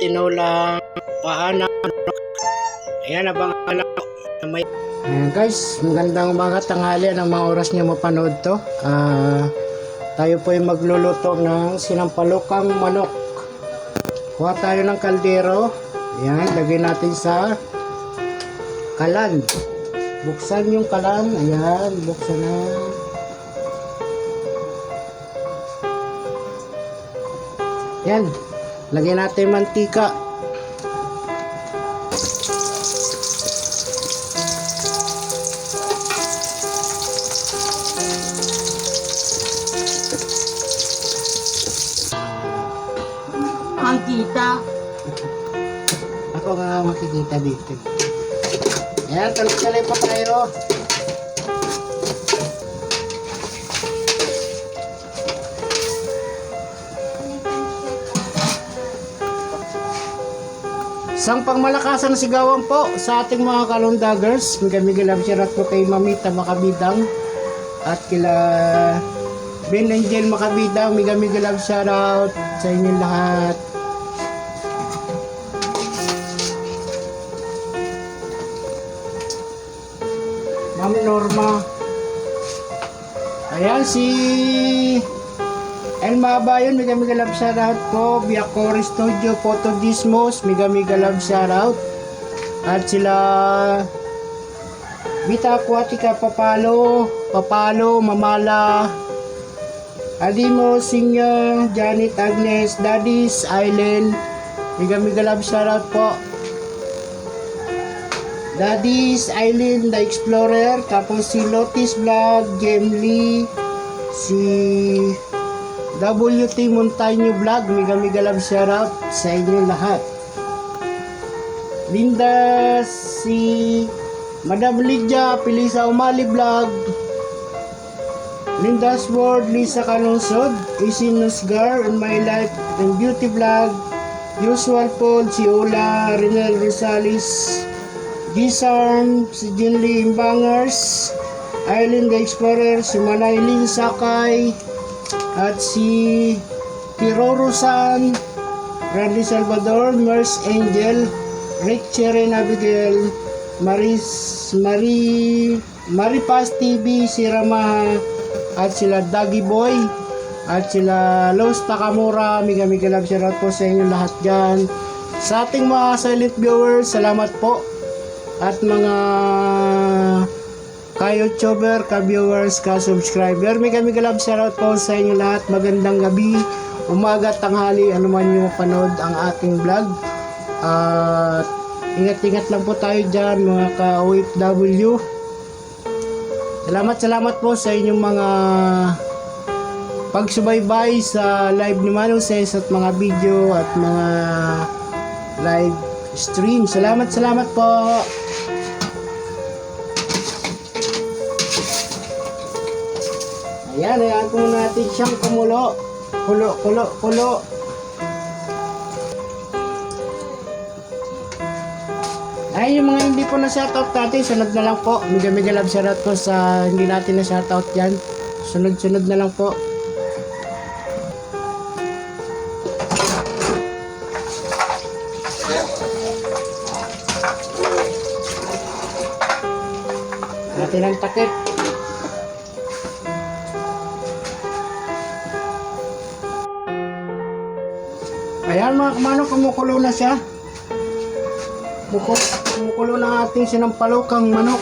tinolang paa ng manok. Ayan, abangan lang na may... Ayan guys, magandang umaga, tanghali, ng mga oras niyo mapanood to. Tayo po ay magluluto ng sinampalukang manok. Kuha tayo ng kaldero. Ayan, lagay natin sa kalan. Buksan yung kalan. Ayan, buksan na. Ayan, lagyan natin mantika. Makikita. Ako nga makikita dito. Ayan, talip-talip pa tayo. Isang pangmalakasang sigawan po sa ating mga kalundagers. Migamigal absirat po kay Mamita Makabidang at kila Ben Angel Makabidang. Migamigal absirat sa inyong lahat. Ma'am Norma. Ayan si Elma Abayon, mega love shoutout po. Biakori Studio, Photodismos, mega love shoutout. At sila Vita Aquatica, Papalo, Mamala, Adimo, Sinyang, Janet, Agnes, Daddy's Island, mega love shoutout po. Daddy's Island, The Explorer, tapos si Lotis Vlog, Jem Lee, si WT Montaño Vlog, mega love shoutout sa inyo lahat. Linda, si Madam Lydia Pilisa Umali Vlog, Linda's World, Lisa Kalungsod, Isin Nusgar, On My Life and Beauty Vlog, Usual Paul, si Ula, Renel Rosales, Gisarm, si Jinli Imbangers, Aileen the Explorer, si Manaylin Sakay, at si Tiroro-san, Randy Salvador, Mers Angel, Rick Cherry Abigail, Maripas TV, si Ramaha, at sila Dagi Boy, at sila Los Takamura. Mega love shoutout po sa inyo lahat dyan. Sa ating mga silent viewers, salamat po. At mga ka-YouTuber, ka-viewers, ka-subscriber, mega love shoutout po sa inyo lahat. Magandang gabi, umaga, tanghali, anuman nyo mapanood ang ating vlog. At ingat-ingat lang po tayo dyan, mga ka-OFW. Salamat po sa inyong mga pagsubaybay sa live ni Manong Ses at mga video at mga live stream. Salamat po. Ayan, ayan po natin siyang kumulo. Kulo. Ay, yung mga hindi po na shoutout natin, sunod na lang po. Mega love shoutout po sa hindi natin na shoutout yan. Sunod na lang po. Natin ang takip. Ayan mga kamanok, kumukulo na siya. Kumukulo na ating sinampalukang manok.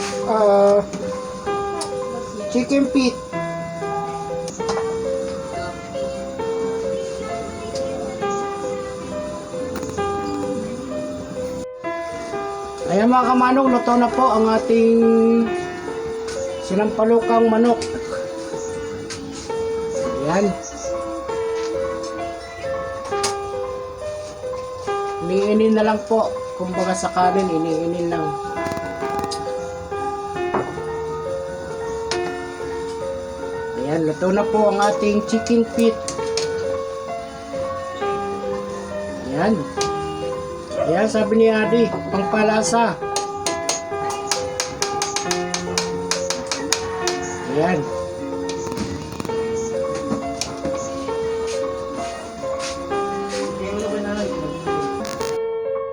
Chicken feet. Ayan mga kamanok, luto na po ang ating sinampalukang manok. Ayan. Iniinin na lang po. Kumbaga sa kanin, iniinin lang. Ayan, luto na po ang ating chicken feet. Ayan. Ayan, sabi ni Adi, pangpalasa. Ayan.